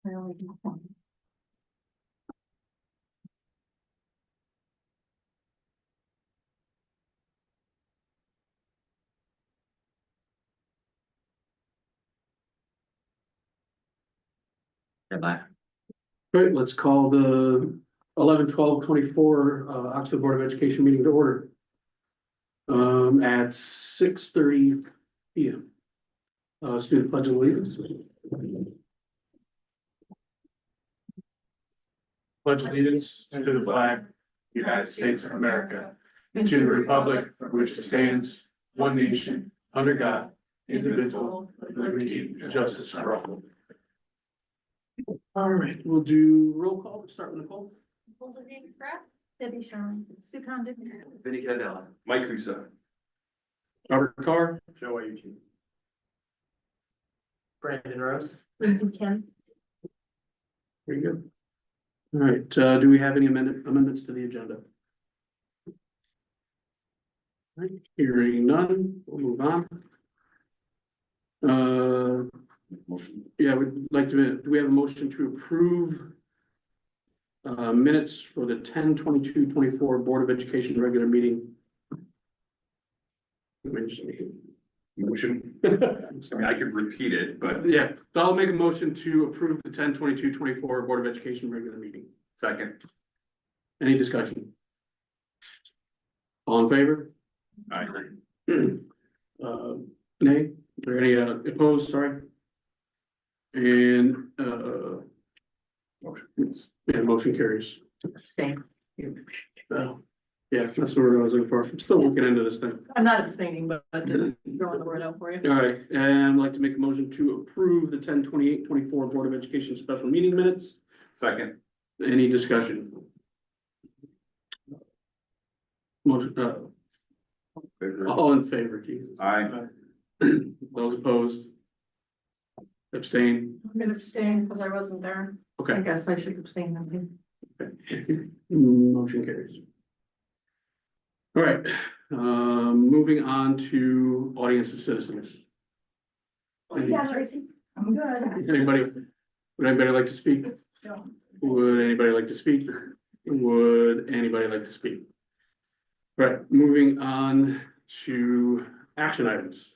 Bye. Great, let's call the 11/12/24 Oxford Board of Education meeting to order. At 6:30 p.m. Student pledge of allegiance. Pledge allegiance to the flag, United States of America, and to the republic for which it stands, one nation, under God, indivisible, with liberty and justice for all. All right, we'll do roll call. Start with Nicole. Debbie Sherman, Sue Condon, Vinnie Candela. Mike Russo. Robert Carr. Joe Eugene. Brandon Rose. Lindsay Kim. Very good. All right, do we have any amendments to the agenda? All right, hearing none, we'll move on. Motion. Yeah, we'd like to, do we have a motion to approve minutes for the 10/22/24 Board of Education regular meeting? Motion. Sorry. I could repeat it, but Yeah, so I'll make a motion to approve the 10/22/24 Board of Education regular meeting. second. Any discussion? All in favor? Aye. Nay, or any opposed, sorry? And Motion. yeah, motion carries. Abstain. Yeah, that's the word I was looking for. I'm still looking into this thing. I'm not abstaining, but just throwing the word out for you. All right, and I'd like to make a motion to approve the 10/28/24 Board of Education special meeting minutes. Second. Any discussion? Motion, all in favor, Jesus. Aye. Those opposed? Abstain? I'm gonna abstain because I wasn't there. I Okay. guess I should abstain then. Motion carries. All right, moving on to audience of citizens. Tracy. I'm good. Anybody, would anybody like to speak? No. Would anybody like to speak? Would anybody like to speak? Right, moving on to action items.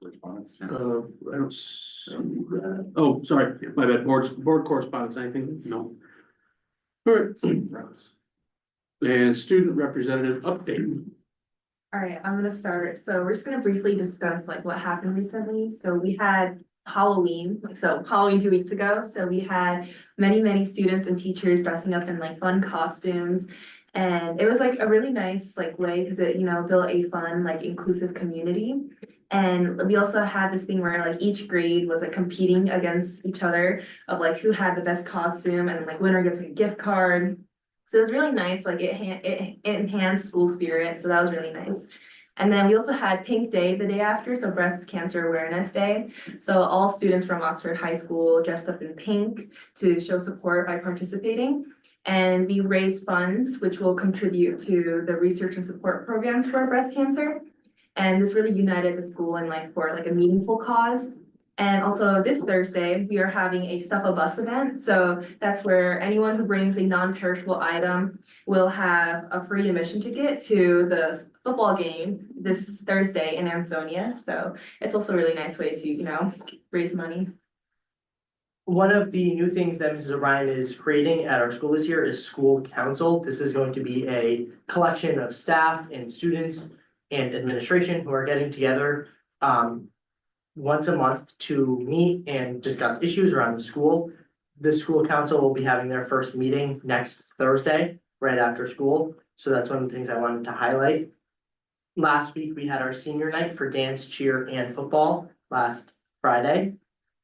Correspondence. I don't see that. Oh, sorry, my bad. Board correspondence, anything? No. All right. And student representative update. All right, I'm gonna start. So we're just gonna briefly discuss like what happened recently. So we had Halloween, so Halloween 2 weeks ago. So we had many students and teachers dressing up in like fun costumes. And it was like a really nice like way because it, built a fun, like inclusive community. And we also had this thing where like each grade was like competing against each other of like who had the best costume and like winner gets a gift card. So it was really nice, like it enhanced school spirit, so that was really nice. And then we also had Pink Day the day after, so Breast Cancer Awareness Day. So all students from Oxford High School dressed up in pink to show support by participating. And we raised funds, which will contribute to the research and support programs for breast cancer. And this really united the school and like for like a meaningful cause. And also this Thursday, we are having a Stuff a Bus event. So that's where anyone who brings a non-perishable item will have a free admission ticket to the football game this Thursday in Ansonia. So it's also a really nice way to, raise money. One of the new things that Mrs. O'Brien is creating at our school this year is school council. This is going to be a collection of staff and students and administration who are getting together once a month to meet and discuss issues around the school. The school council will be having their first meeting next Thursday, right after school. So that's one of the things I wanted to highlight. Last week, we had our senior night for dance, cheer, and football last Friday.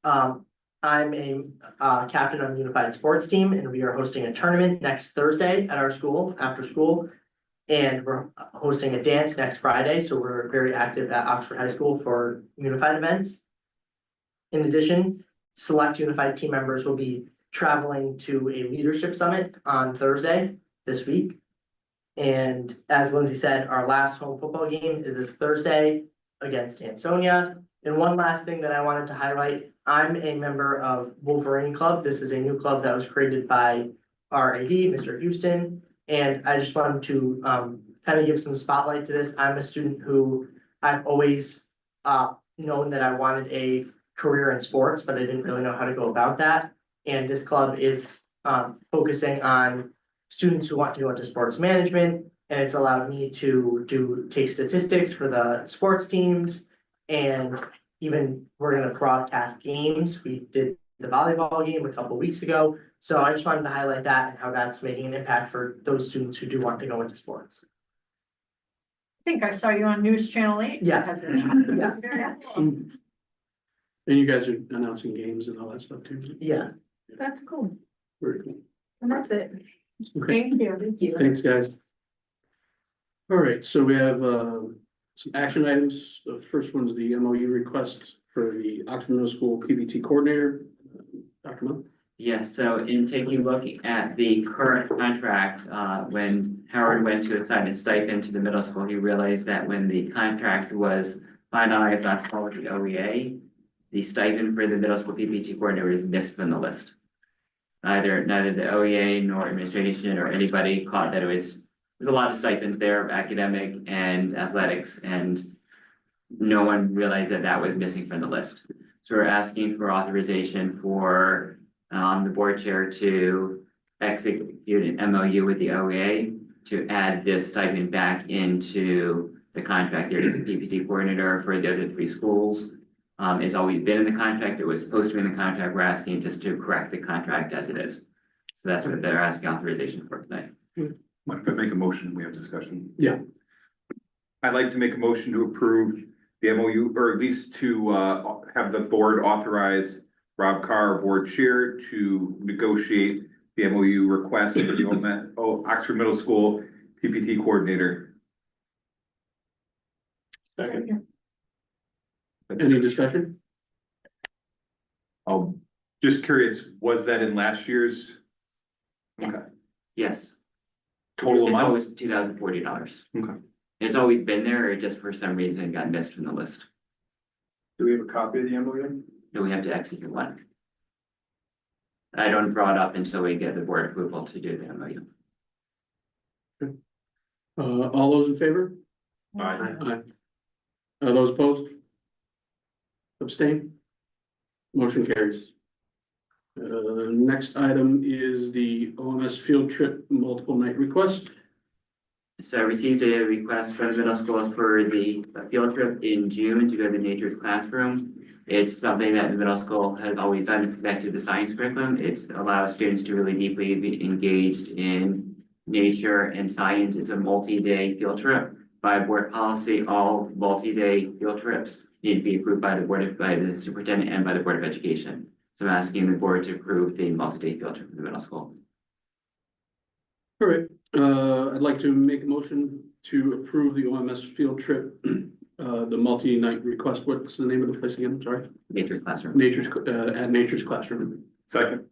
I'm a captain on the unified sports team, and we are hosting a tournament next Thursday at our school, after school. And we're hosting a dance next Friday, so we're very active at Oxford High School for unified events. In addition, select unified team members will be traveling to a leadership summit on Thursday this week. And as Lindsay said, our last home football game is this Thursday against Ansonia. And one last thing that I wanted to highlight, I'm a member of Wolverine Club. This is a new club that was created by our AD, Mr. Houston. And I just wanted to kind of give some spotlight to this. I'm a student who I've always known that I wanted a career in sports, but I didn't really know how to go about that. And this club is focusing on students who want to go into sports management. And it's allowed me to take statistics for the sports teams. And even we're gonna broadcast games. We did the volleyball game a couple weeks ago. So I just wanted to highlight that and how that's making an impact for those students who do want to go into sports. I think I saw you on News Channel 8. Yeah. That's it. Yeah. That's very cool. And you guys are announcing games and all that stuff too. Yeah. That's cool. Very cool. And that's it. Okay, Thank you. Thank you. thanks, guys. All right, so we have some action items. The first one's the MOU request for the Oxford Middle School PBT coordinator. Dr. Mo? Yes, so in taking a look at the current contract, when Howard went to assign a stipend to the middle school, he realized that when the contract was finalized last fall with the OEA, the stipend for the middle school PBT coordinator was missed from the list. Neither the OEA nor administration or anybody caught that there's a lot of stipends there, academic and athletics, and no one realized that that was missing from the list. So we're asking for authorization for the board chair to execute an MOU with the OEA to add this stipend back into the contract. There is a PPT coordinator for the other three schools. It's always been in the contract. It was supposed to be in the contract. We're asking just to correct the contract as it is. So that's what they're asking authorization for tonight. What if I make a motion, we have discussion? Yeah. I'd like to make a motion to approve the MOU, or at least to have the board authorize Rob Carr, board chair, to negotiate the MOU request for the Oxford Middle School PPT coordinator. Second. Any discussion? Just curious, was that in last year's? Okay, Yes. total It's amount? always $2,040. Okay. It's always been there, it just for some reason got missed from the list. Do we have a copy of the MOU? So we have to execute one. I don't draw it up until we get the board approval to do the MOU. All those in favor? Aye. Aye. Those opposed? Abstain? Motion carries. Next item is the OMS field trip multiple night request. So I received a request from the middle school for the field trip in June to go to Nature's Classroom. It's something that the middle school has always done. It's connected to the science curriculum. It allows students to really deeply be engaged in nature and science. It's a multi-day field trip. By board policy, all multi-day field trips need to be approved by the superintendent and by the Board of Education. So I'm asking the board to approve the multi-day field trip for the middle school. All right, I'd like to make a motion to approve the OMS field trip, the multi-night request. What's the name of the place again? I'm sorry. Nature's Classroom. At Nature's Classroom. Second.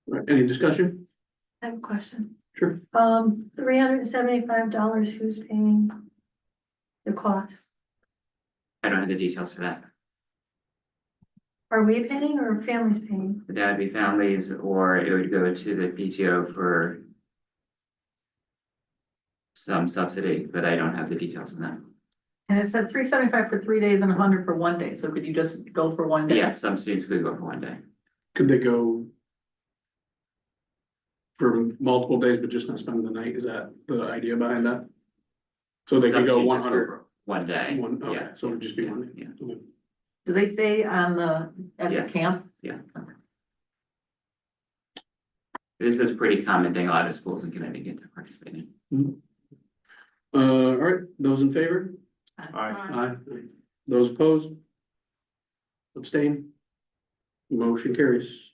All right, any discussion? I have a question. Sure. $375, who's paying the cost? I don't have the details for that. Are we paying or families paying? That would be families, or it would go to the PTO for some subsidy, but I don't have the details on that. And it said $375 for 3 days and $100 for 1 day, so could you just go for 1 day? Yes, some students could go for 1 day. Could they go for multiple days, but just not spend the night? Is that the idea behind that? So they could go Some students one just go hundred, for 1 day. okay, Yeah. so it would just be one day. Yeah. Okay. Do they stay on at Yes. the camp? Yeah. This is a pretty common thing. A lot of schools in Connecticut to participate in. All right, those in favor? Aye. Aye. Those opposed? Abstain? Motion carries.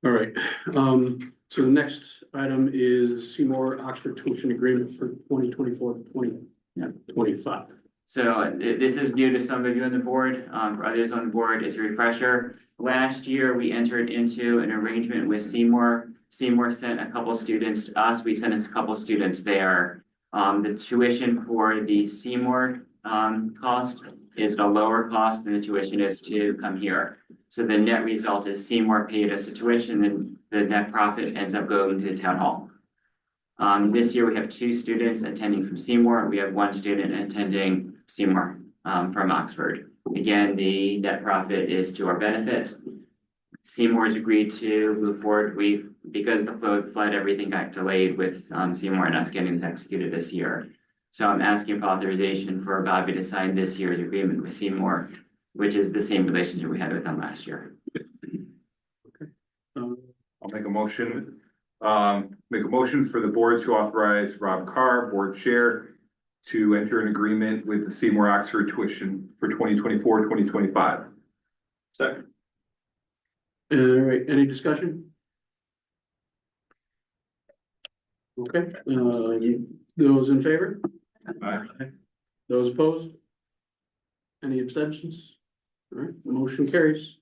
All right, so the next item is Seymour Oxford tuition agreement for 2024-2025. So this is new to some of you on the board. For others on the board, it's a refresher. Last year, we entered into an arrangement with Seymour. Seymour sent a couple students to us. We sent us a couple students there. The tuition for the Seymour cost is at a lower cost than the tuition is to come here. So the net result is Seymour paid us a tuition and the net profit ends up going to the town hall. This year we have 2 students attending from Seymour. We have 1 student attending Seymour from Oxford. Again, the net profit is to our benefit. Seymour's agreed to move forward. Because the flood, everything got delayed with Seymour and us getting this executed this year. So I'm asking for authorization for Bobby to sign this year's agreement with Seymour, which is the same relationship we had with them last year. Um, I'll make a motion. Make a motion for the board to authorize Rob Carr, board chair, to enter an agreement with the Seymour Oxford tuition for 2024-2025. Second. All right, any discussion? Okay, those in favor? Aye. Those opposed? Any abstentions? All right, the motion carries.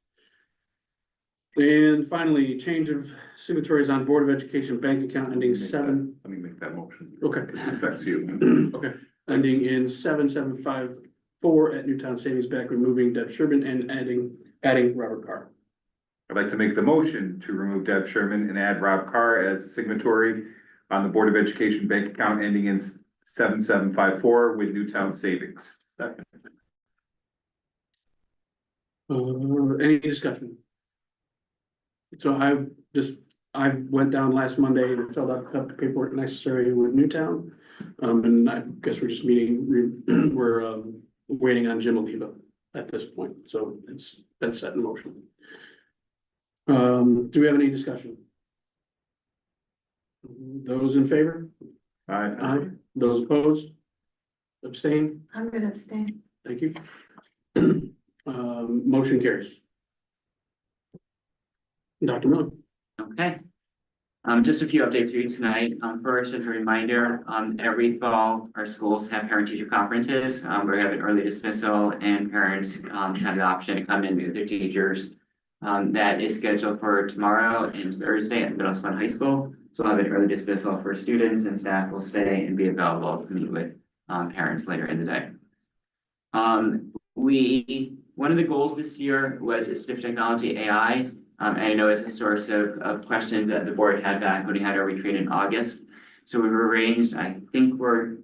And finally, change of signatories on Board of Education bank account ending 7, Let me make that motion. okay. It affects you. Okay, ending in 7754 at Newtown Savings Bank, removing Deb Sherman and adding Robert Carr. I'd like to make the motion to remove Deb Sherman and add Rob Carr as a signatory on the Board of Education bank account ending in 7754 with Newtown Savings. Second. Any discussion? So I went down last Monday and filled out the paperwork necessary with Newtown. And I guess we're just we're waiting on Jim Oliva at this point, so it's been set in motion. Do we have any discussion? Those in favor? Aye. Aye. Those opposed? Abstain? I'm gonna abstain. Thank you. Motion carries. Dr. Miller. Okay. Just a few updates for you tonight. First, as a reminder, every fall, our schools have parent-teacher conferences. We're having early dismissal and parents have the option to come in with their teachers. That is scheduled for tomorrow and Thursday at middle school and high school. So we'll have an early dismissal for students and staff will stay and be available to meet with parents later in the day. One of the goals this year was assistive technology AI. I know it's a source of questions that the board had back when we had our retreat in August. So we've arranged, I think we're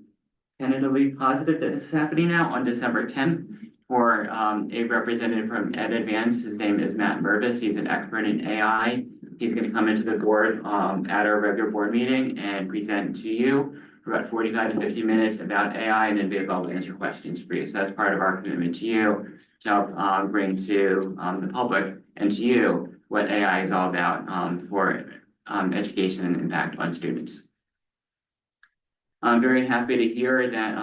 tentatively positive that this is happening now on December 10th for a representative from Ed Advance. His name is Matt Mervis. He's an expert in AI. He's going to come into the board at our regular board meeting and present to you for about 45 to 50 minutes about AI and then be able to answer questions for you. So that's part of our commitment to you to help bring to the public and to you what AI is all about for education and impact on students. I'm very happy to hear that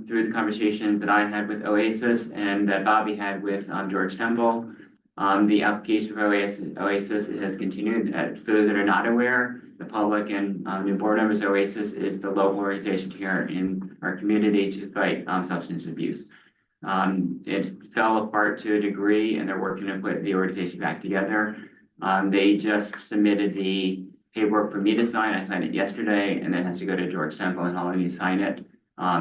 through the conversations that I had with OASIS and that Bobby had with George Temple, the application for OASIS has continued. For those that are not aware, the public and new board members, OASIS is the local organization here in our community to fight substance abuse. It fell apart to a degree and they're working to put the organization back together. They just submitted the paperwork for me to sign. I signed it yesterday and then it has to go to George Temple and Holly to sign it,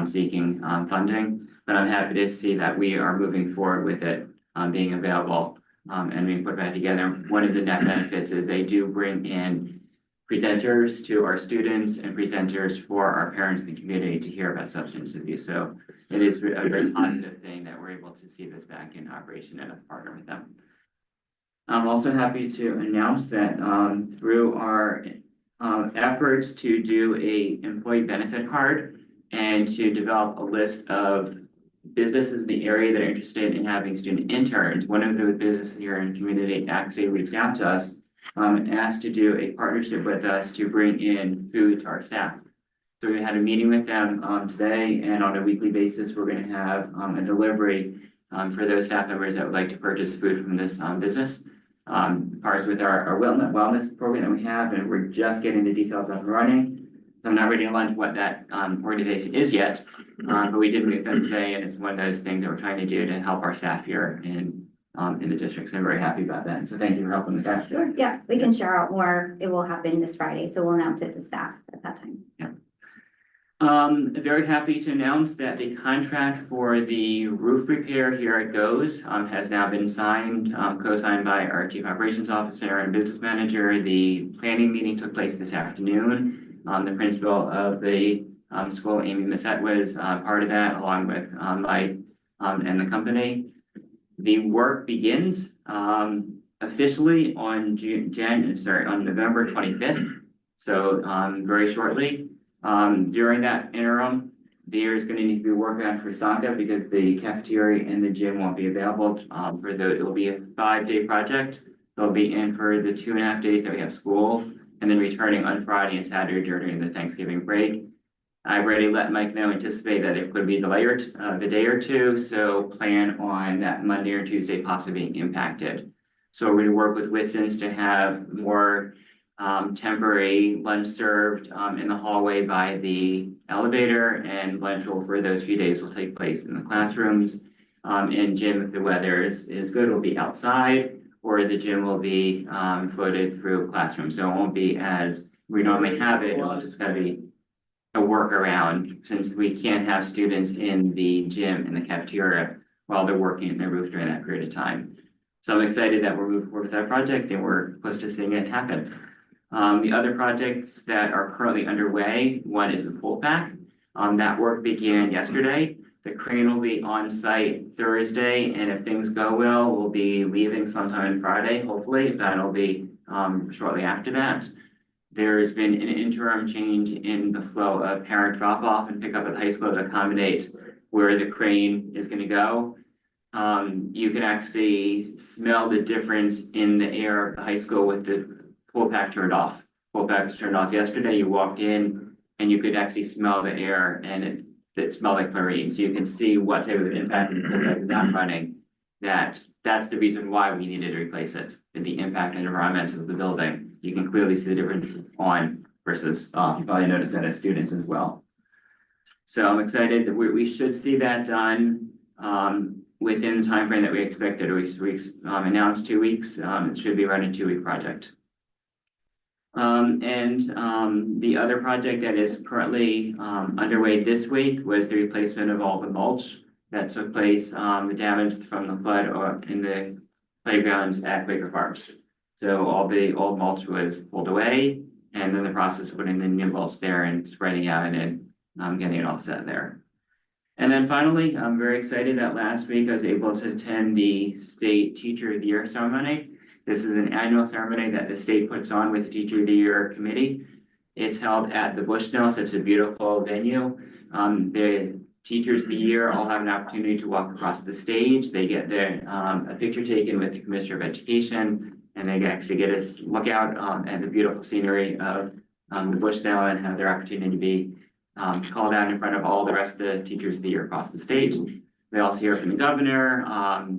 seeking funding. But I'm happy to see that we are moving forward with it being available and being put back together. One of the net benefits is they do bring in presenters to our students and presenters for our parents in the community to hear about substance abuse. So it is a very positive thing that we're able to see this back in operation and partner with them. I'm also happy to announce that through our efforts to do a employee benefit card and to develop a list of businesses in the area that are interested in having student interns, one of the businesses here in the community actually reached out to us and asked to do a partnership with us to bring in food to our staff. So we had a meeting with them today, and on a weekly basis, we're going to have a delivery for those staff members that would like to purchase food from this business. Ours with our wellness program that we have, and we're just getting the details up and running. So I'm not ready to launch what that organization is yet, but we did meet with them today, and it's one of those things that we're trying to do to help our staff here in the district. So I'm very happy about that. So thank you for helping with that. Sure, yeah, we can share out more. It will happen this Friday, so we'll announce it to staff at that time. Yeah. Very happy to announce that the contract for the roof repair here at Goes has now been signed, co-signed by our Chief Operations Officer and Business Manager. The planning meeting took place this afternoon. The principal of the school, Amy Missette, was part of that, along with Mike and the company. The work begins officially on on November 25th, so very shortly. During that interim, there's gonna need to be work on for Santa because the cafeteria and the gym won't be available. It will be a 5-day project. They'll be in for the 2.5 days that we have school, and then returning on Friday and Saturday during the Thanksgiving break. I've already let Mike know, anticipate that it could be delayed a day or two, so plan on that Monday or Tuesday possibly being impacted. So we're gonna work with Whitson's to have more temporary lunch served in the hallway by the elevator, and lunch will, for those few days, will take place in the classrooms. And gym, if the weather is good, will be outside, or the gym will be floated through classrooms. So it won't be as we normally have it. It'll just gotta be a workaround, since we can't have students in the gym and the cafeteria while they're working in their roof during that period of time. So I'm excited that we're moving forward with that project, and we're close to seeing it happen. The other projects that are currently underway, one is the pool pack. That work began yesterday. The crane will be on site Thursday, and if things go well, we'll be leaving sometime Friday, hopefully. If not, it'll be shortly after that. There's been an interim change in the flow of parent drop-off and pickup at the high school to accommodate where the crane is gonna go. You can actually smell the difference in the air of the high school with the pool pack turned off. Pool pack was turned off yesterday. You walked in and you could actually smell the air, and it smelled like chlorine. So you can see what type of impact the pool pack is not running. That's the reason why we needed to replace it, and the impact and environmental of the building. You can clearly see the difference on versus, you probably noticed that as students as well. So I'm excited that we should see that done within the timeframe that we expected. We announced 2 weeks. It should be running 2-week project. The other project that is currently underway this week was the replacement of all the mulch that took place, the damage from the flood or in the playgrounds at Quaker Farms. So all the old mulch was pulled away, and then the process of putting the new mulch there and spreading out and getting it all set there. And then finally, I'm very excited that last week I was able to attend the State Teacher of the Year ceremony. This is an annual ceremony that the state puts on with the Teacher of the Year committee. It's held at the Bushnell, so it's a beautiful venue. The Teachers of the Year all have an opportunity to walk across the stage. They get a picture taken with the Commissioner of Education, and they actually get a look out at the beautiful scenery of the Bushnell, and have their opportunity to be called out in front of all the rest of the Teachers of the Year across the stage. They also hear from the governor,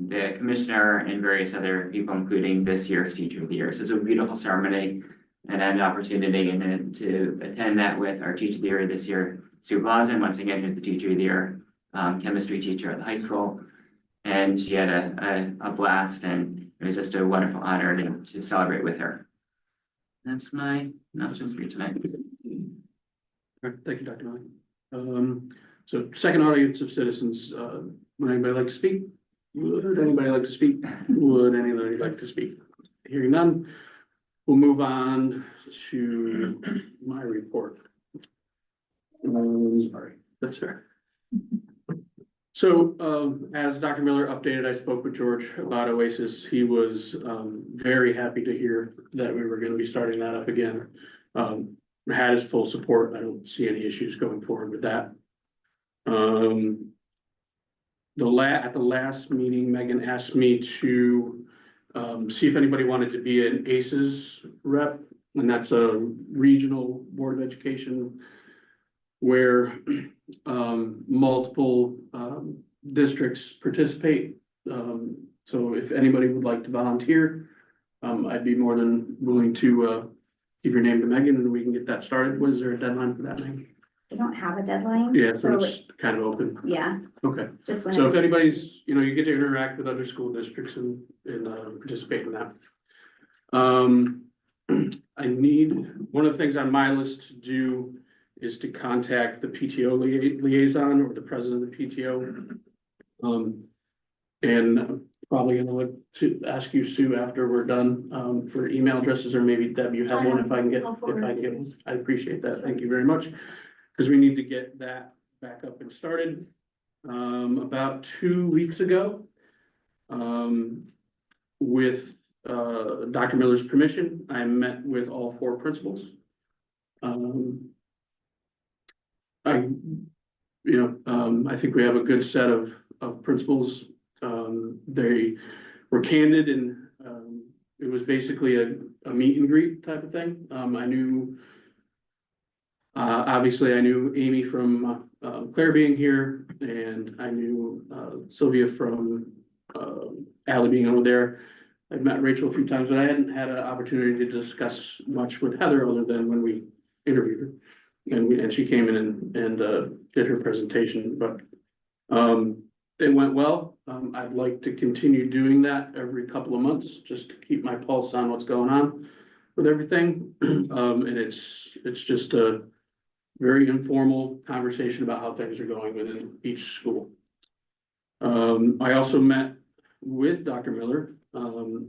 the commissioner, and various other people, including this year's Teacher of the Year. So it's a beautiful ceremony, and I had an opportunity to attend that with our Teacher of the Year this year, Sue Blasen, once again, who's the Teacher of the Year, chemistry teacher at the high school. And she had a blast, and it was just a wonderful honor to celebrate with her. That's my announcements for you tonight. All right, thank you, Dr. Malley. So second audience of citizens, would anybody like to speak? Would anybody like to speak? Would anybody like to speak? Hearing none, we'll move on to my report. Sorry, that's fair. So, as Dr. Miller updated, I spoke with George about Oasis. He was, very happy to hear that we were gonna be starting that up again. Had his full support. I don't see any issues going forward with that. At the last meeting, Megan asked me to see if anybody wanted to be an ACES rep, and that's a regional board of education where multiple districts participate. So if anybody would like to volunteer, I'd be more than willing to give your name to Megan, and we can get that started. Was there a deadline for that, Megan? We don't have a deadline. Yeah, so it's kind of open. Yeah, Okay, just when. so if anybody's, you get to interact with other school districts and participate in that. I need, one of the things on my list to do is to contact the PTO liaison or the president of the PTO. And I'm probably gonna look to ask you, Sue, after we're done, for email addresses, or maybe Deb, you have one if I can get, if I can get one. I appreciate that. Thank you very much. Because we need to get that back up and started. About 2 weeks ago, with Dr. Miller's permission, I met with all 4 principals. I think we have a good set of principals. They were candid, and it was basically a meet and greet type of thing. I knew, obviously I knew Amy from Claire being here, and I knew Sylvia from Ally being over there. I've met Rachel a few times, but I hadn't had an opportunity to discuss much with Heather other than when we interviewed her. And she came in and did her presentation, but it went well. I'd like to continue doing that every couple of months, just to keep my pulse on what's going on with everything. And it's just a very informal conversation about how things are going within each school. I also met with Dr. Miller,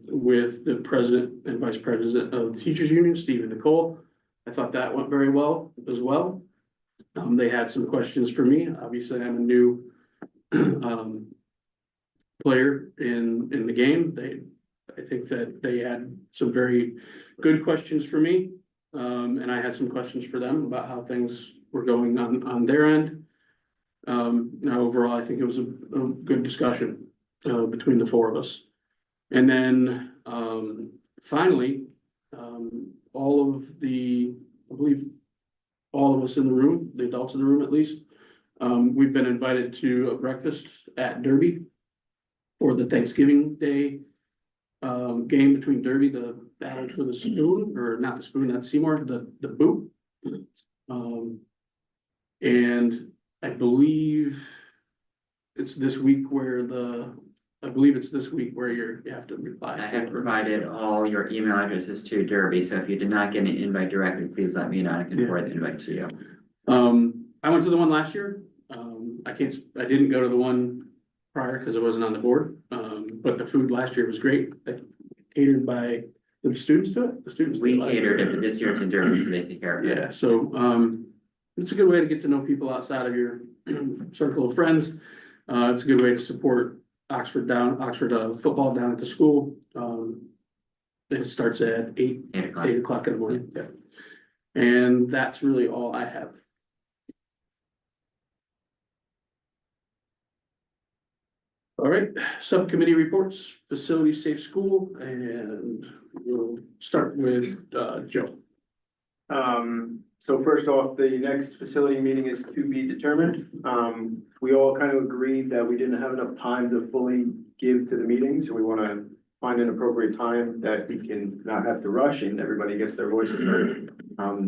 with the president and vice president of the Teachers Union, Steve and Nicole. I thought that went very well as well. They had some questions for me. Obviously, I'm a new player in the game. I think that they had some very good questions for me. And I had some questions for them about how things were going on their end. Now overall, I think it was a good discussion between the 4 of us. And then finally, I believe all of us in the room, the adults in the room at least, we've been invited to a breakfast at Derby for the Thanksgiving Day game between Derby, the battle for the spoon, or not the spoon, not Seymour, the boot. And I believe it's this week where you have to reply. I have provided all your email addresses to Derby, so if you did not get an invite directly, please let me know. I can forward the invite to you. I went to the one last year. I didn't go to the one prior because I wasn't on the board. But the food last year was great. Catered by the students to it. The students. We catered it, but this year it's in Derby, so they take care of it. Yeah, so it's a good way to get to know people outside of your circle of friends. It's a good way to support Oxford football down at the school. It starts at 8 o'clock in the morning. Yeah. And that's really all I have. All right, subcommittee reports, facility safe school, and we'll start with Joe. So first off, the next facility meeting is to be determined. We all kind of agreed that we didn't have enough time to fully give to the meeting, so we want to find an appropriate time that we can not have to rush and everybody gets their voices heard.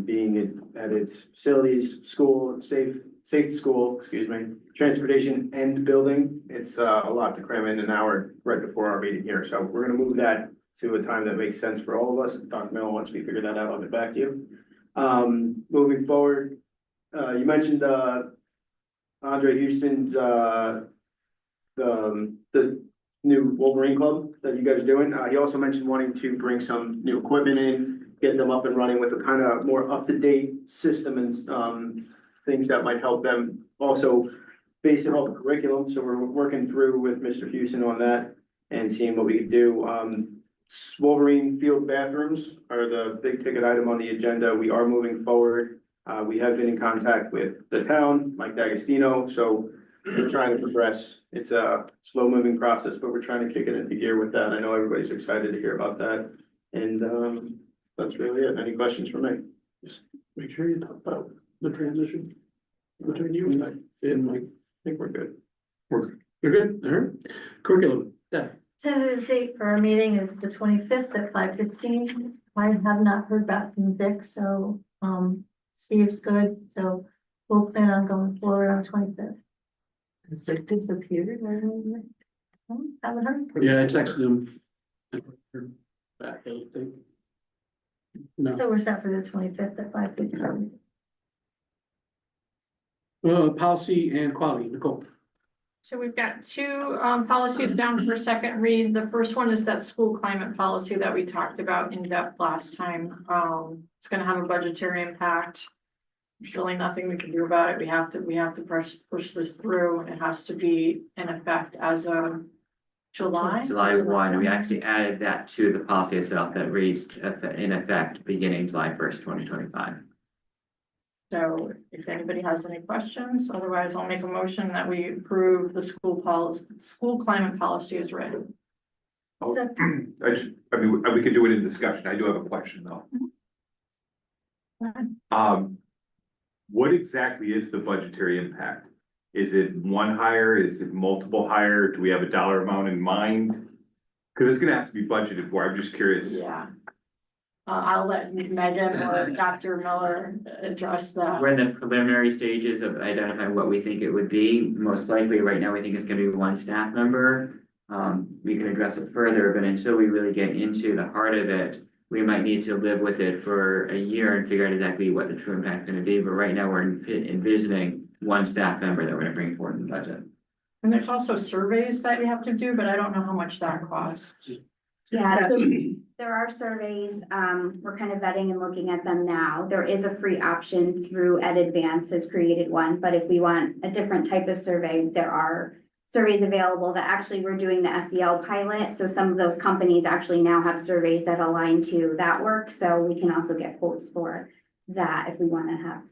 Being at its facilities, school, safe school, transportation and building, it's a lot to cram in an hour right before our meeting here. So we're gonna move that to a time that makes sense for all of us. Dr. Miller, once we figure that out, I'll get back to you. Moving forward, you mentioned Andre Houston's the new Wolverine Club that you guys are doing. He also mentioned wanting to bring some new equipment in, get them up and running with a kind of more up-to-date system and things that might help them also base it off curriculum. So we're working through with Mr. Houston on that and seeing what we can do. Wolverine field bathrooms are the big ticket item on the agenda. We are moving forward. We have been in contact with the town, Mike D'Agostino, so we're trying to progress. It's a slow moving process, but we're trying to kick it into gear with that. I know everybody's excited to hear about that. And that's really it. Any questions for me? Just make sure you talk about the transition between you and Mike. I think we're good. You're good, all right. Curriculum, yeah. Tentative date for our meeting is the 25th at 5:15. I have not heard back from Vic, so Steve's good, so we'll plan on going forward on 25th. It's like disappeared. Haven't heard. Yeah, I texted him. Back, I think. No, So we're set for the 25th at 5:15. Policy and quality, Nicole. So we've got two policies down for second read. The first one is that school climate policy that we talked about in depth last time. It's gonna have a budgetary impact. There's really nothing we can do about it. We have to push this through, and it has to be in effect as of July. July 1, we actually added that to the policy itself that reads in effect beginning July 1st, 2025. So if anybody has any questions, otherwise I'll make a motion that we approve the school climate policy as written. Oh, I mean, we could do it in discussion. I do have a question though. What exactly is the budgetary impact? Is it one hire? Is it multiple hire? Do we have a dollar amount in mind? Cause it's gonna have to be budgeted for. I'm just curious. Yeah. I'll let Megan or Dr. Miller address that. We're in the preliminary stages of identifying what we think it would be. Most likely, right now, we think it's gonna be one staff member. We can address it further, but until we really get into the heart of it, we might need to live with it for a year and figure out exactly what the true impact is gonna be. But right now, we're envisioning one staff member that we're gonna bring forward in the budget. And there's also surveys that you have to do, but I don't know how much that costs. Yeah, so there are surveys, we're kind of vetting and looking at them now. There is a free option through Ed Advance has created one, but if we want a different type of survey, there are surveys available that actually we're doing the SEL pilot. So some of those companies actually now have surveys that align to that work. So we can also get quotes for that if we want to have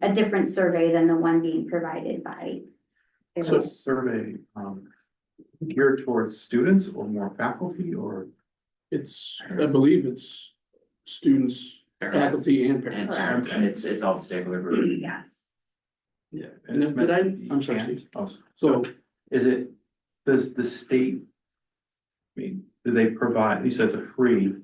a different survey than the one being provided by. So survey, geared towards students or more faculty or? It's, I believe it's students, faculty and And parents. parents, and it's all the stakeholder group. Yes. Yeah. And then did I'm sorry, Steve. So is it, does the state? I mean, do they provide, you said it's a free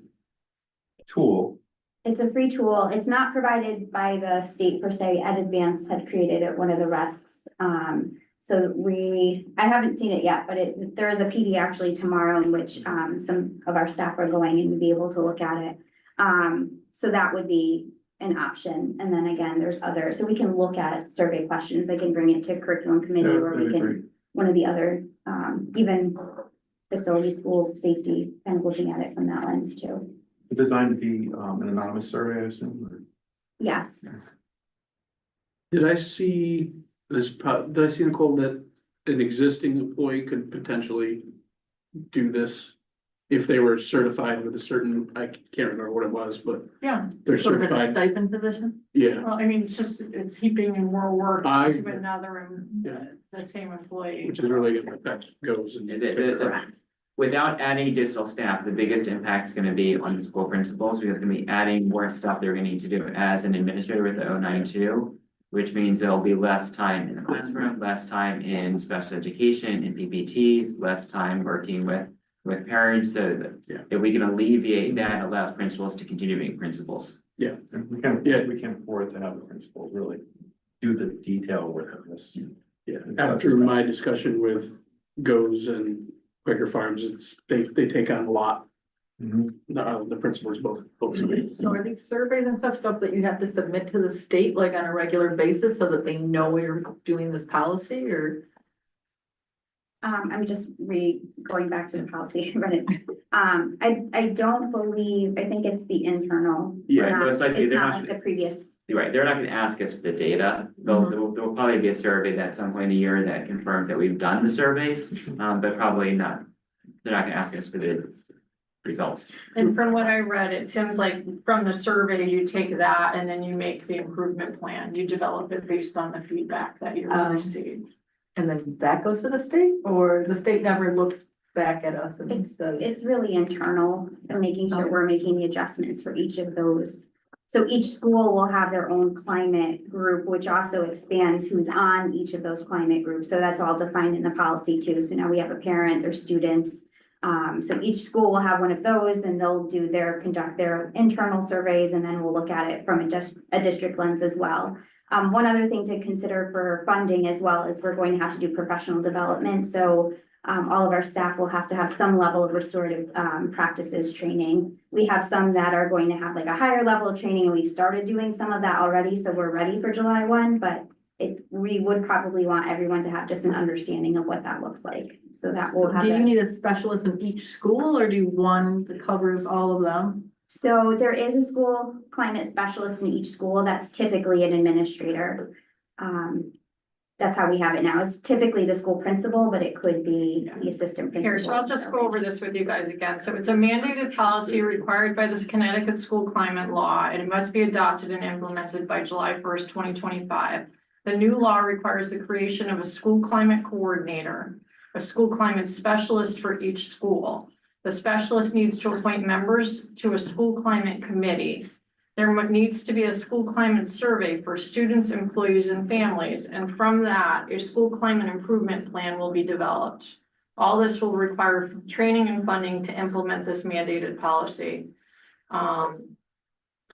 tool. It's a free tool. It's not provided by the state per se. Ed Advance had created it, one of the RESCs. So I haven't seen it yet, but there is a PD actually tomorrow in which, some of our staff are going and we'd be able to look at it. So that would be an option. And then again, there's others. So we can look at survey questions. I can bring it to curriculum committee Yeah, or we that'd be great. can, one of the other, even facility, school safety, kind of looking at it from that lens too. Designed to be an anonymous survey, I assume, or? Yes. Did I see Nicole, that an existing employee could potentially do this? If they were certified with a certain, I can't remember what it was, but Yeah. they're Sort of a certified, stipend position? yeah. Well, I mean, it's heaping more work I- to another, Yeah. the same employee. Which is really gonna affect goes and. Without adding additional staff, the biggest impact is gonna be on the school principals, because it's gonna be adding more stuff they're gonna need to do as an administrator with the 092. Which means there'll be less time in the classroom, less time in special education, in PPTs, less time working with parents, so that Yeah. if we can alleviate that, it allows principals to continue being principals. And we can't afford to have the principal really do the detail work of this. Yeah, after my discussion with Goes and Quaker Farms, they take on a lot. The principals both. So are these surveys and stuff that you have to submit to the state like on a regular basis so that they know you're doing this policy or? I'm just going back to the policy, but I don't believe, I think it's the internal. Yeah, We're not- most likely It's they're not not- like the previous, You're right, they're not gonna ask us for the data, there'll probably be a survey at some point in the year that confirms that we've done the surveys, but probably not. They're not gonna ask us for the results. And from what I read, it seems like from the survey, you take that and then you make the improvement plan. You develop it based on the feedback that you received. And then that goes to the state or the state never looks back at us and says? it's really internal and making sure Okay. we're making the adjustments for each of those. So each school will have their own climate group, which also expands who's on each of those climate groups. So that's all defined in the policy too. So now we have a parent, there's students. So each school will have one of those and they'll conduct their internal surveys and then we'll look at it from a district lens as well. One other thing to consider for funding as well is we're going to have to do professional development. So all of our staff will have to have some level of restorative practices training. We have some that are going to have like a higher level of training and we've started doing some of that already. So we're ready for July 1, but we would probably want everyone to have just an understanding of what that looks like. So that will have Do you that. need a specialist in each school or do you one that covers all of them? So there is a school climate specialist in each school. That's typically an administrator. That's how we have it now. It's typically the school principal, but it could be the assistant principal. Here, so I'll just go over this with you guys again. So it's a mandated policy required by this Connecticut school climate law, and it must be adopted and implemented by July 1st, 2025. The new law requires the creation of a school climate coordinator, a school climate specialist for each school. The specialist needs to appoint members to a school climate committee. There needs to be a school climate survey for students, employees, and families, and from that, a school climate improvement plan will be developed. All this will require training and funding to implement this mandated policy.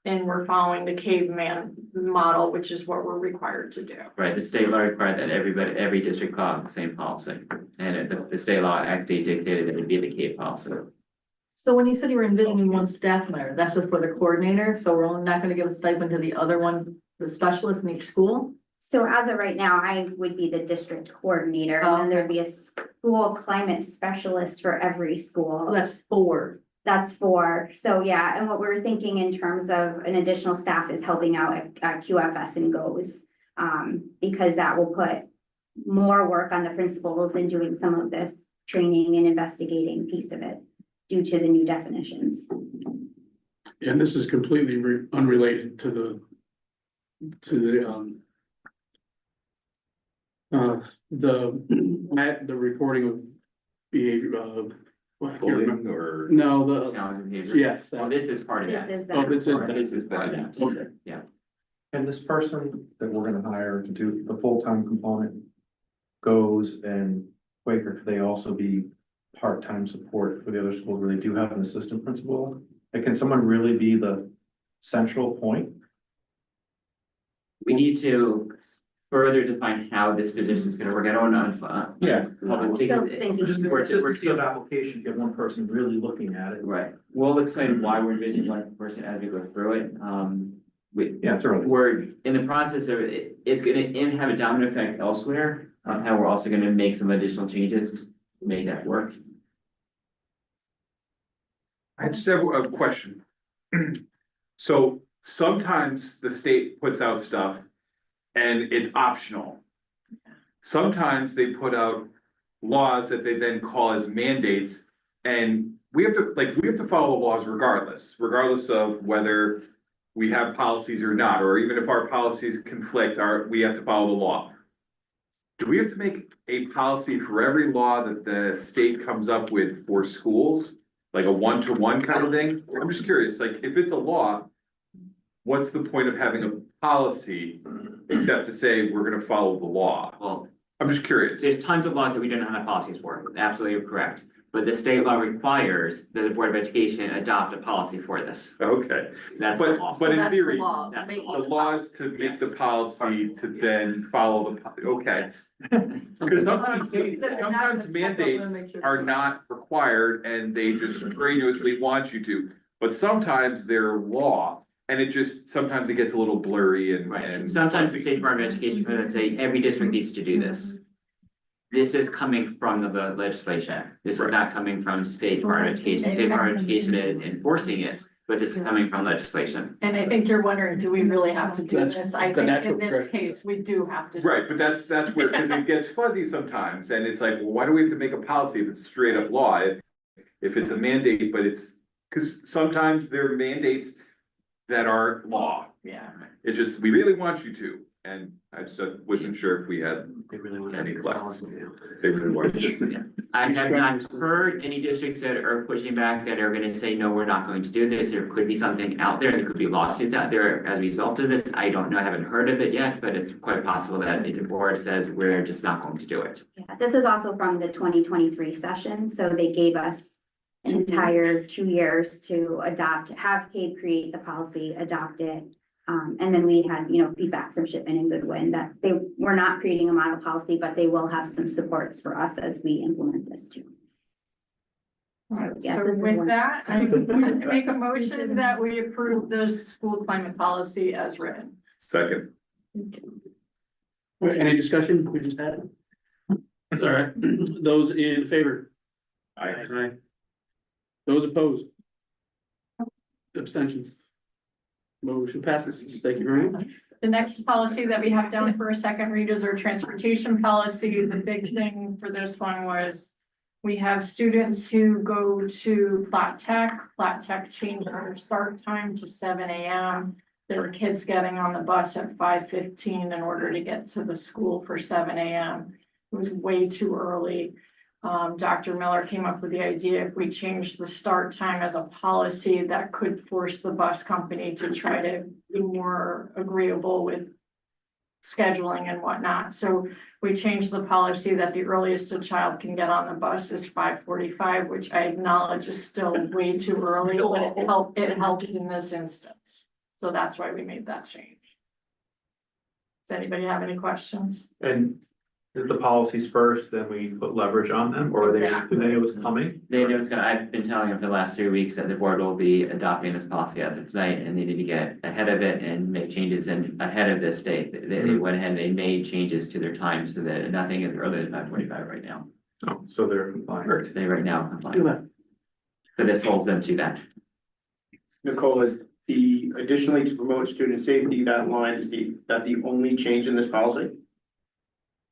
And we're following the caveman model, which is what we're required to do. Right, the state law required that every district follow the same policy, and the state law actually dictated that it be the CAPE policy. So when you said you were envisioning one staff member, that's just for the coordinator, so we're only not gonna give a stipend to the other ones, the specialist in each school? So as of right now, I would be the district coordinator, and then there'd be a school climate specialist for every So school. that's 4. That's for, so yeah, and what we're thinking in terms of an additional staff is helping out at QFS and GOES. Because that will put more work on the principals in doing some of this training and investigating piece of it due to the new definitions. And this is completely unrelated to the reporting of behavior, what, I can't remember. Bullying or? No, Challenge behavior. yes, Well, this is part of This that. is oh, this is. This is part of that. Okay. Yeah. And this person that we're gonna hire to do the full-time component goes and Quaker, could they also be part-time support for the other schools where they do have an assistant principal? Like, can someone really be the central point? We need to further define how this position is gonna work. I don't know. Yeah. We're still thinking. Consistency of application, get one person really looking at it. Right, we'll explain why we're envisioning one person as we go through it. Yeah, it's early. We're in the process of it, it's gonna have a domino effect elsewhere on how we're also gonna make some additional changes to make that work. I just have a question. So sometimes the state puts out stuff and it's optional. Sometimes they put out laws that they then call as mandates. And we have to follow the laws regardless of whether we have policies or not, or even if our policies conflict, we have to follow the law. Do we have to make a policy for every law that the state comes up with for schools? Like a one-to-one kind of thing? I'm just curious, like, if it's a law, what's the point of having a policy except to say we're gonna follow the law? Well, I'm just curious. there's tons of laws that we don't have policies for, absolutely correct. But the state law requires that the Board of Education adopt a policy for this. Okay, That's the law. but in That's the theory, law, that's the making the the law is to make Yes. the policy to then follow okay. Because sometimes mandates are not required and they just strenuously want you to, but sometimes they're law. And sometimes it gets a little blurry and. Right, sometimes the State Department of Education could say, every district needs to do this. This is coming from the legislation, this is Right. not coming from State Department of Education, State Department of Education is enforcing it, but this is coming from legislation. And I think you're wondering, do we really have to do That's this? I the think natural in this progression. case, we do have to. Right, but that's where, because it gets fuzzy sometimes, and it's like, well, why do we have to make a policy if it's straight up law? If it's a mandate, but because sometimes there are mandates that aren't law. Yeah. It's just, we really want you to, and I just wasn't sure if we had They really want any to. flex. They really wanted to. I have not heard any districts that are pushing back that are gonna say, no, we're not going to do this, there could be something out there, there could be lawsuits out there as a result of this, I don't know, I haven't heard of it yet, but it's quite possible that the board says, we're just not going to do it. Yeah, this is also from the 2023 session, so they gave us an entire 2 years to have CABE create the policy, adopt it. And then we had, feedback from Shipman and Goodwin that they were not creating a model policy, but they will have some supports for us as we implement this too. So, yes, So this is with one. that, I'm going to make a motion that we approve the school climate policy as written. Second, Any discussion? We just had it. All right, those in favor? Aye. Those opposed? Abstentions? Motion passes. Thank you very much. The next policy that we have down for a second read is our transportation policy. The big thing for this one was we have students who go to Platt Tech changed their start time to 7 a.m. There were kids getting on the bus at 5:15 in order to get to the school for 7 a.m. It was way too early. Dr. Miller came up with the idea if we changed the start time as a policy, that could force the bus company to try to be more agreeable with scheduling and whatnot. So we changed the policy that the earliest a child can get on the bus is 5:45, which I acknowledge is still way too early, but it helps in this instance. So that's why we made that change. Does anybody have any questions? And the policies first, then we put leverage on them, or Exactly. they knew it was coming? They know it's gonna, I've been telling them for the last 3 weeks that the board will be adopting this policy as of tonight, and they need to get ahead of it and make changes in ahead of this date. They went ahead and they made changes to their time so that nothing is earlier than 5:45 right now. Oh, so they're compliant. They right now comply, Do that. but this holds them to that. Nicole, is the additionally to promote student safety, that line is that the only change in this policy?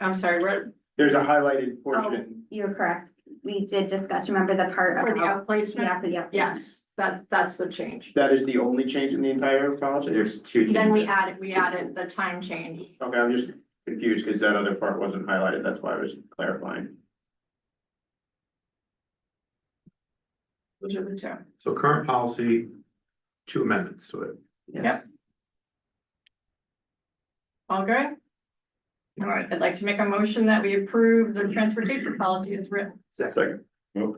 I'm sorry, we're There's a highlighted portion. You're correct. We did discuss, remember the part for the about, outplacement? yeah, for the, Yes, that's the change. That is the only change in the entire policy? There's two changes. Then we added the time change. Okay, I'm just confused because that other part wasn't highlighted. That's why I was clarifying. Those are the two. So current policy, 2 amendments to it. Yes. All good? All right, I'd like to make a motion that we approve the transportation policy as written. Second. Yeah.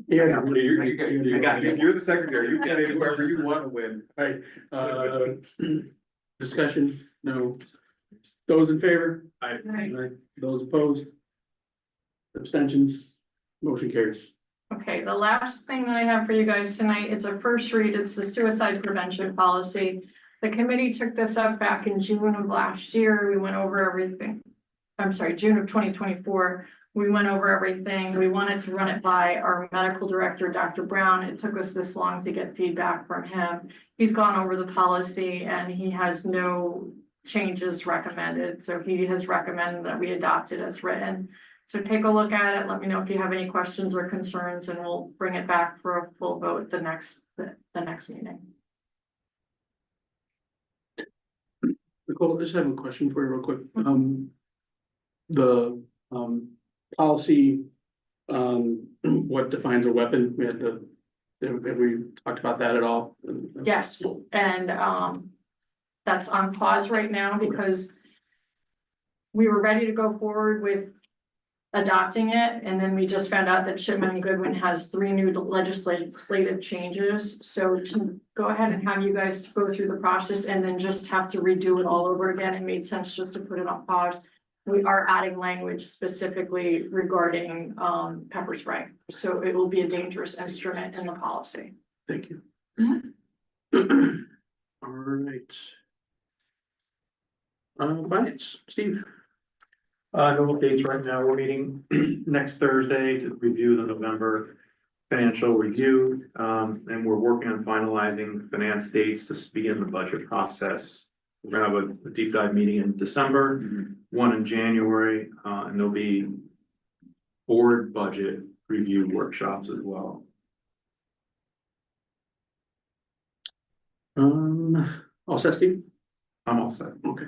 You're the secretary, you get it whoever you want to win. Right, discussion, no. Those in favor? Aye. Those opposed? Abstentions? Motion carries. Okay, the last thing that I have for you guys tonight, it's a first read, it's the suicide prevention policy. The committee took this up back in June of last year. We went over everything. I'm sorry, June of 2024. We went over everything. We wanted to run it by our medical director, Dr. Brown. It took us this long to get feedback from him. He's gone over the policy and he has no changes recommended. So he has recommended that we adopt it as written. So take a look at it. Let me know if you have any questions or concerns and we'll bring it back for a full vote the next meeting. Nicole, I just have a question for you real quick. The policy, what defines a weapon? We had to, have we talked about that at all? Yes, and that's on pause right now because we were ready to go forward with adopting it, and then we just found out that Shipman and Goodwin has 3 new legislative changes. So to go ahead and have you guys go through the process and then just have to redo it all over again, it made sense just to put it on pause. We are adding language specifically regarding pepper spray, so it will be a dangerous instrument in the policy. Thank you. All right. Finance, Steve. No updates right now. We're meeting next Thursday to review the November financial review. And we're working on finalizing finance dates to begin the budget process. We're gonna have a deep dive meeting in December, one in January, and there'll be board budget review workshops as well. All set, Steve? I'm all set. Okay.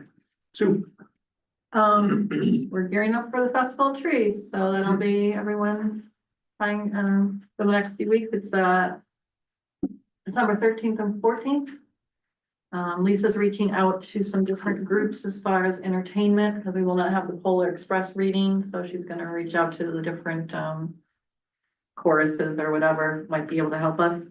Sue? We're gearing up for the Festival of Trees, so that'll be everyone's fine, for the next few weeks. It's, December 13th and 14th. Lisa's reaching out to some different groups as far as entertainment, because we will not have the Polar Express reading, so she's gonna reach out to the different, choruses or whatever might be able to help us.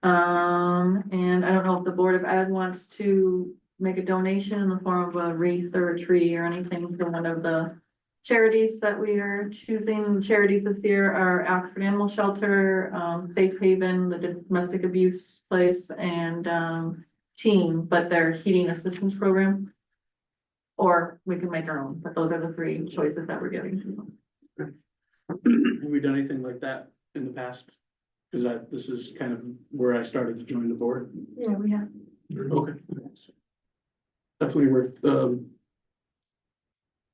And I don't know if the Board of Ed wants to make a donation in the form of a wreath or a tree or anything for one of the charities that we are choosing. Charities this year are Oxford Animal Shelter, Safe Haven, the domestic abuse place, and Team, but their heating assistance program. or we can make our own, but those are the three choices that we're giving to them. Have we done anything like that in the past? Cause this is kind of where I started to join the board. Yeah, we have. Okay. Definitely worth,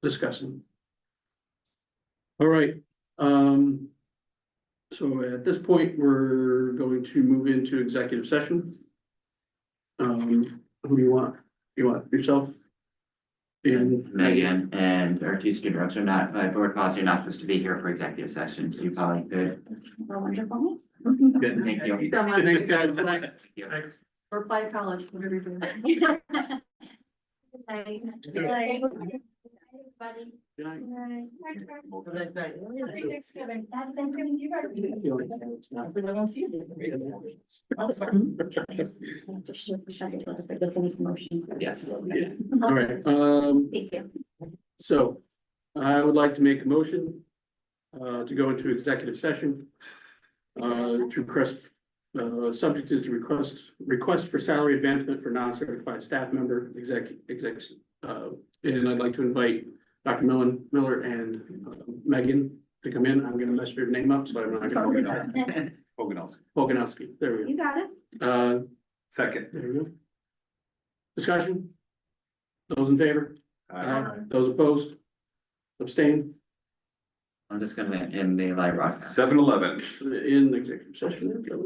discussing. All right, so at this point, we're going to move into executive session. Who do you want? You want yourself? And Megan and our two student reps are not, by board policy, are not supposed to be here for executive session, so you probably could. Wonderful. Good, thank you. So much. thanks, guys. Good night. Thank you. Or apply to college, whatever you're doing. Buddy. Good night. Have a nice night. Happy Thanksgiving. Happy Thanksgiving to you guys. Yes. All right, Thank you. so I would like to make a motion to go into executive session. To request, subject is to request for salary advancement for non-certified staff member, and I'd like to invite Dr. Miller and Megan to come in. I'm gonna mess your name up, so I'm not gonna. Poganowski. Poganowski, there we You got it. go. Second. There we go. Discussion? Those in favor? Those opposed? Abstain? I'm just gonna end the live broadcast. 7-Eleven. In executive session.